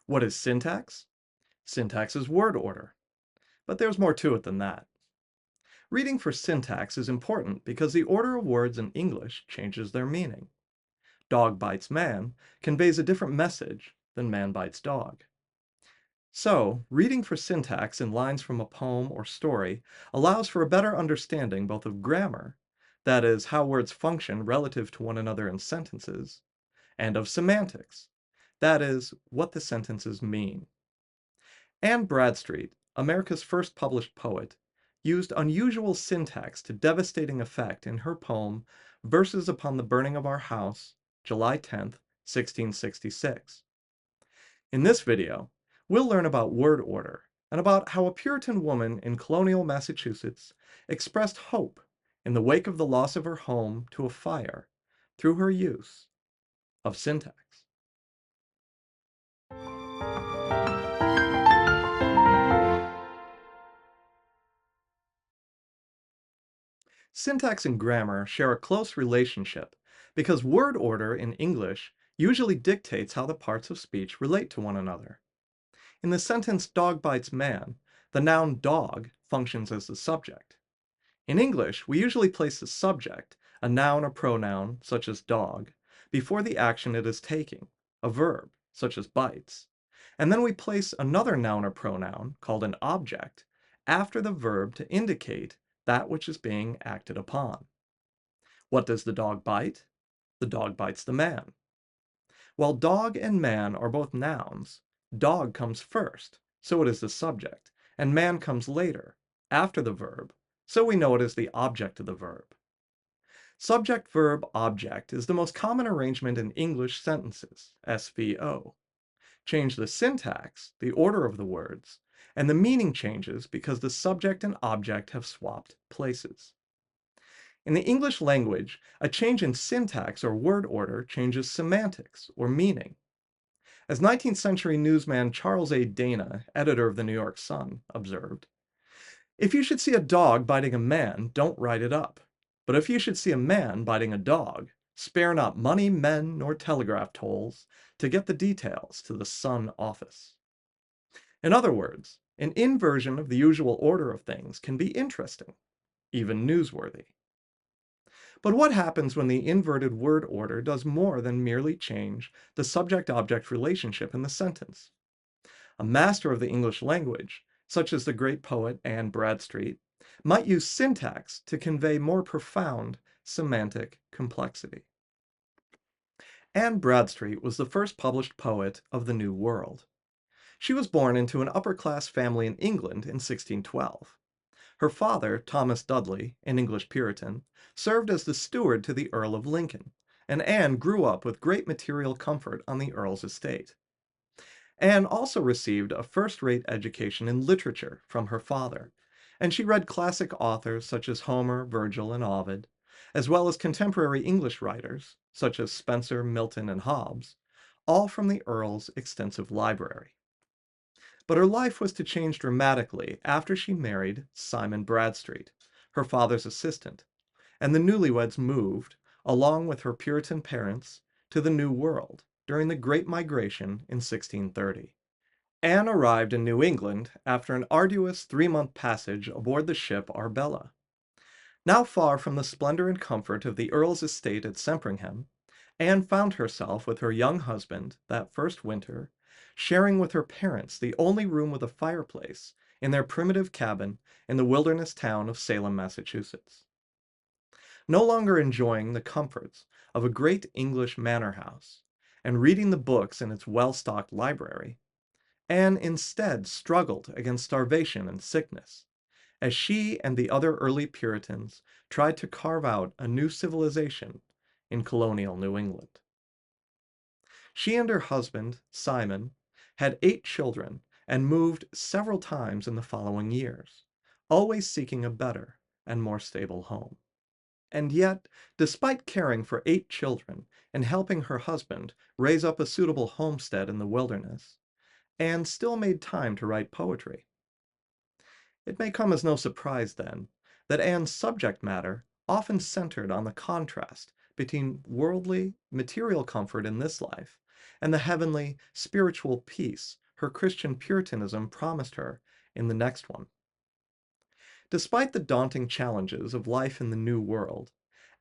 What is syntax? Syntax is word order, but there's more to it than that. Reading for syntax is important because the order of words in English changes their meaning. Dog bites man conveys a different message than man bites dog. So, reading for syntax in lines from a poem or story allows for a better understanding both of grammar, that is, how words function relative to one another in sentences, and of semantics, that is, what the sentences mean. Anne Bradstreet, America's first published poet, used unusual syntax to devastating effect in her poem Verses Upon the Burning of Our House, July 10th, 1666. In this video, we'll learn about word order and about how a Puritan woman in colonial Massachusetts expressed hope in the wake of the loss of her home to a fire through her use of syntax. Syntax and grammar share a close relationship because word order in English usually dictates how the parts of speech relate to one another. In the sentence "dog bites man," the noun dog functions as the subject. In English, we usually place the subject, a noun or pronoun, such as dog, before the action it is taking, a verb, such as bites, and then we place another noun or pronoun, called an object, after the verb to indicate that which is being acted upon. What does the dog bite? The dog bites the man. While dog and man are both nouns, dog comes first, so it is the subject, and man comes later, after the verb, so we know it is the object of the verb. Subject-verb-object is the most common arrangement in English sentences, SVO. Change the syntax, the order of the words, and the meaning changes because the subject and object have swapped places. In the English language, a change in syntax or word order changes semantics or meaning. As 19th century newsman Charles A. Dana, editor of the New York Sun, observed, "If you should see a dog biting a man, don't write it up. But if you should see a man biting a dog, spare not money, men, nor telegraph tolls to get the details to the Sun office." In other words, an inversion of the usual order of things can be interesting, even newsworthy. But what happens when the inverted word order does more than merely change the subject-object relationship in the sentence? A master of the English language, such as the great poet Anne Bradstreet, might use syntax to convey more profound semantic complexity. Anne Bradstreet was the first published poet of the New World. She was born into an upper-class family in England in 1612. Her father, Thomas Dudley, an English Puritan, served as the steward to the Earl of Lincoln, and Anne grew up with great material comfort on the Earl's estate. Anne also received a first-rate education in literature from her father, and she read classic authors such as Homer, Virgil, and Ovid, as well as contemporary English writers such as Spenser, Milton, and Hobbes, all from the Earl's extensive library. But her life was to change dramatically after she married Simon Bradstreet, her father's assistant, and the newlyweds moved, along with her Puritan parents, to the New World during the Great Migration in 1630. Anne arrived in New England after an arduous 3-month passage aboard the ship Arbella. Now far from the splendor and comfort of the Earl's estate at Sempringham, Anne found herself with her young husband that first winter, sharing with her parents the only room with a fireplace in their primitive cabin in the wilderness town of Salem, Massachusetts. No longer enjoying the comforts of a great English manor house and reading the books in its well-stocked library, Anne instead struggled against starvation and sickness, as she and the other early Puritans tried to carve out a new civilization in colonial New England. She and her husband, Simon, had 8 children and moved several times in the following years, always seeking a better and more stable home. And yet, despite caring for 8 children and helping her husband raise up a suitable homestead in the wilderness, Anne still made time to write poetry. It may come as no surprise, then, that Anne's subject matter often centered on the contrast between worldly, material comfort in this life and the heavenly, spiritual peace her Christian Puritanism promised her in the next one. Despite the daunting challenges of life in the New World,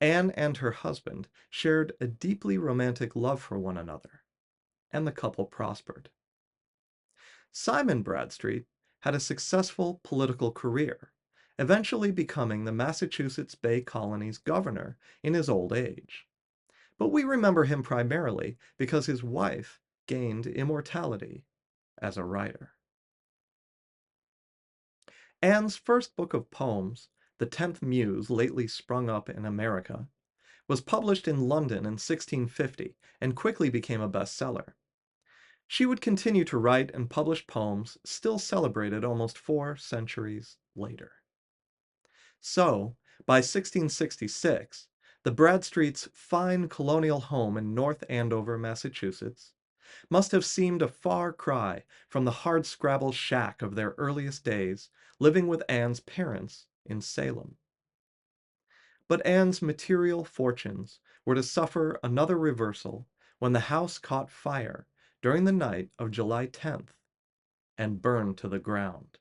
Anne and her husband shared a deeply romantic love for one another, and the couple prospered. Simon Bradstreet had a successful political career, eventually becoming the Massachusetts Bay Colony's governor in his old age. But we remember him primarily because his wife gained immortality as a writer. Anne's first book of poems, The Tenth Muse Lately Sprung Up in America, was published in London in 1650 and quickly became a bestseller. She would continue to write and publish poems still celebrated almost 4 centuries later. So, by 1666, the Bradstreets' fine colonial home in North Andover, Massachusetts, must have seemed a far cry from the hardscrabble shack of their earliest days living with Anne's parents in Salem. But Anne's material fortunes were to suffer another reversal when the house caught fire during the night of July 10th and burned to the ground.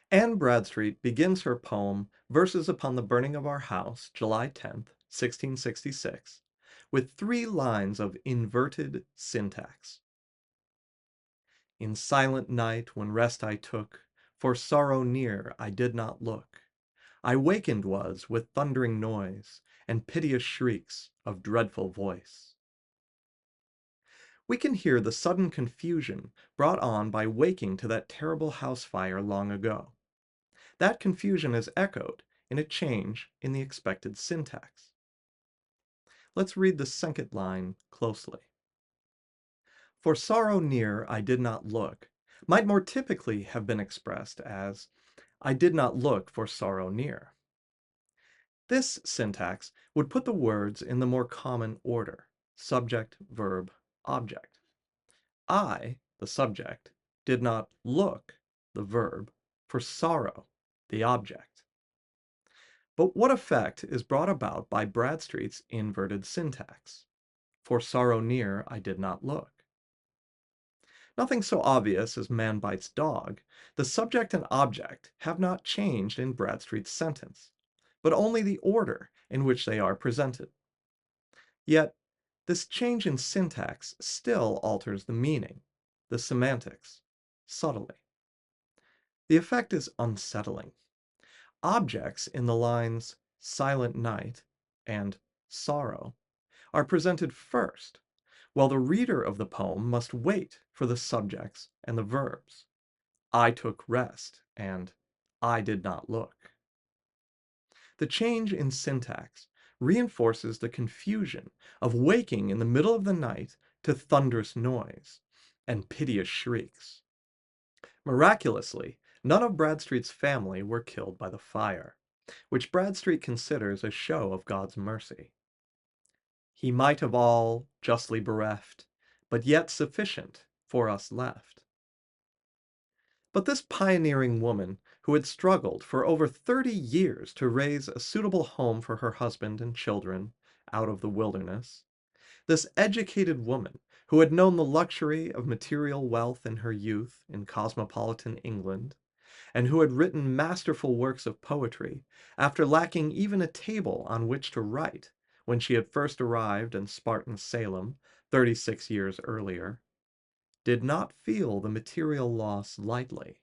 Anne Bradstreet begins her poem Verses Upon the Burning of Our House, July 10th, 1666, with 3 lines of inverted syntax. In silent night when rest I took, for sorrow near I did not look. I wakened was with thundering noise, and piteous shrieks of dreadful voice. We can hear the sudden confusion brought on by waking to that terrible house fire long ago. That confusion is echoed in a change in the expected syntax. Let's read the second line closely. For sorrow near I did not look might more typically have been expressed as I did not look for sorrow near. This syntax would put the words in the more common order: subject, verb, object. I, the subject, did not look, the verb, for sorrow, the object. But what effect is brought about by Bradstreet's inverted syntax? For sorrow near I did not look. Nothing so obvious as man bites dog, the subject and object have not changed in Bradstreet's sentence, but only the order in which they are presented. Yet, this change in syntax still alters the meaning, the semantics, subtly. The effect is unsettling. Objects in the lines silent night and sorrow are presented first, while the reader of the poem must wait for the subjects and the verbs. I took rest and I did not look. The change in syntax reinforces the confusion of waking in the middle of the night to thunderous noise and piteous shrieks. Miraculously, none of Bradstreet's family were killed by the fire, which Bradstreet considers a show of God's mercy. He might of all justly bereft, but yet sufficient for us left. But this pioneering woman, who had struggled for over 30 years to raise a suitable home for her husband and children out of the wilderness, this educated woman, who had known the luxury of material wealth in her youth in cosmopolitan England, and who had written masterful works of poetry after lacking even a table on which to write when she had first arrived in Spartan Salem 36 years earlier, did not feel the material loss lightly.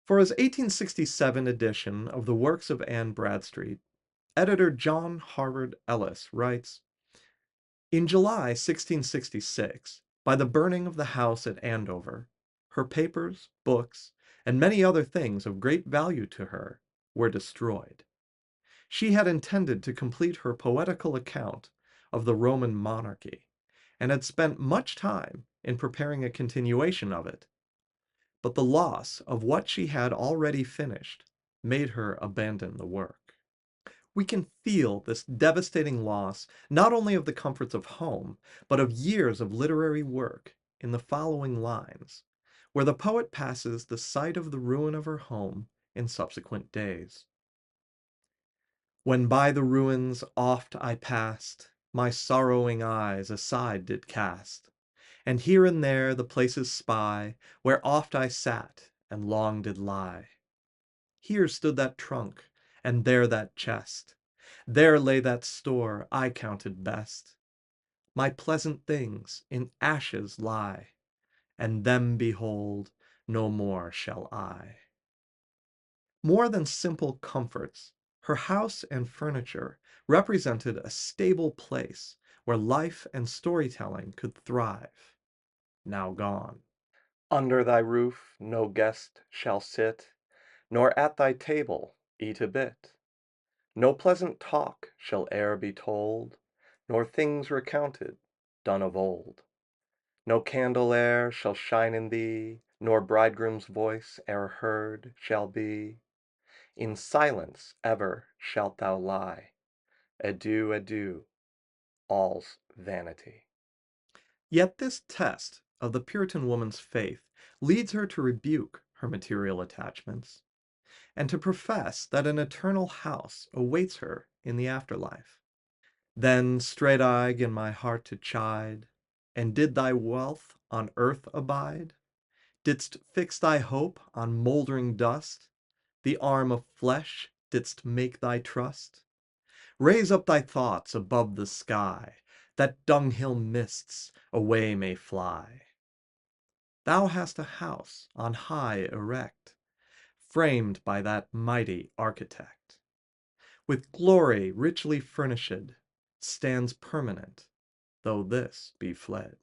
For his 1867 edition of the works of Anne Bradstreet, editor John Harvard Ellis writes, in July 1666, by the burning of the house at Andover, her papers, books, and many other things of great value to her were destroyed. She had intended to complete her poetical account of the Roman monarchy, and had spent much time in preparing a continuation of it. But the loss of what she had already finished made her abandon the work. We can feel this devastating loss not only of the comforts of home, but of years of literary work in the following lines, where the poet passes the sight of the ruin of her home in subsequent days. When by the ruins oft I passed, my sorrowing eyes aside did cast, and here and there the places spy where oft I sat and long did lie. Here stood that trunk, and there that chest, there lay that store I counted best. My pleasant things in ashes lie, and them behold no more shall I. More than simple comforts, her house and furniture represented a stable place where life and storytelling could thrive. Now gone. Under thy roof no guest shall sit, nor at thy table eat a bit. No pleasant talk shall e'er be told, nor things recounted done of old. No candle e'er shall shine in thee, nor bridegroom's voice e'er heard shall be. In silence ever shalt thou lie. Adieu, adieu, all's vanity. Yet this test of the Puritan woman's faith leads her to rebuke her material attachments and to profess that an eternal house awaits her in the afterlife. Then straight I 'gan my heart to chide, and did thy wealth on earth abide? Didst fix thy hope on mouldering dust? The arm of flesh didst make thy trust? Raise up thy thoughts above the sky, that dunghill mists away may fly. Thou hast a house on high erect, framed by that mighty architect. With glory richly furnished, stands permanent, though this be fled.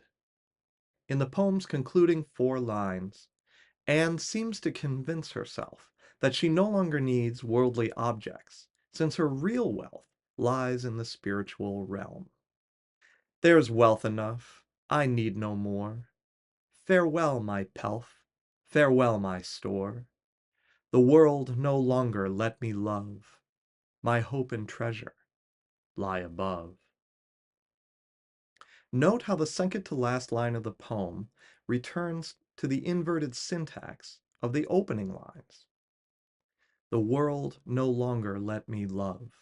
In the poem's concluding 4 lines, Anne seems to convince herself that she no longer needs worldly objects, since her real wealth lies in the spiritual realm. There's wealth enough, I need no more. Farewell, my pelf, farewell, my store. The world no longer let me love. My hope and treasure lie above. Note how the second to last line of the poem returns to the inverted syntax of the opening lines. The world no longer let me love.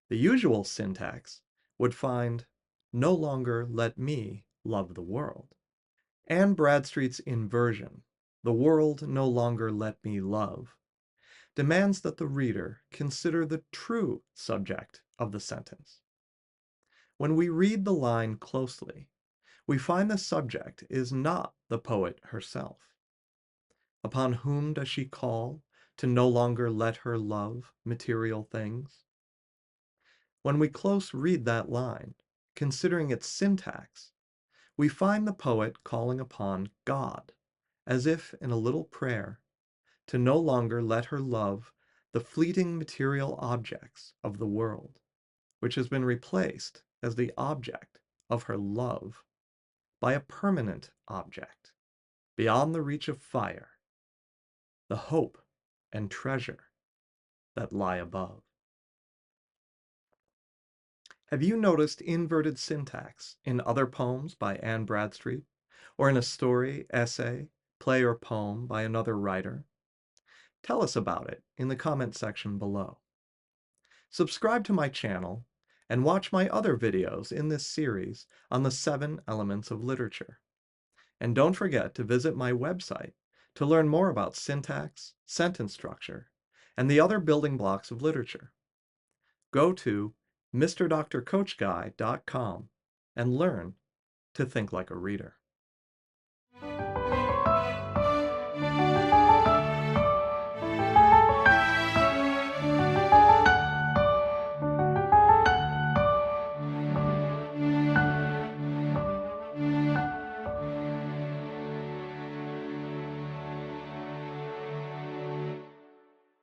The usual syntax would find no longer let me love the world. Anne Bradstreet's inversion, the world no longer let me love, demands that the reader consider the true subject of the sentence. When we read the line closely, we find the subject is not the poet herself. Upon whom does she call to no longer let her love material things? When we close read that line, considering its syntax, we find the poet calling upon God, as if in a little prayer, to no longer let her love the fleeting material objects of the world, which has been replaced as the object of her love by a permanent object, beyond the reach of fire, the hope and treasure that lie above. Have you noticed inverted syntax in other poems by Anne Bradstreet, or in a story, essay, play, or poem by another writer? Tell us about it in the comment section below. Subscribe to my channel and watch my other videos in this series on the 7 elements of literature. And don't forget to visit my website to learn more about syntax, sentence structure, and the other building blocks of literature. Go to misterdoctorcoachguy.com and learn to think like a reader.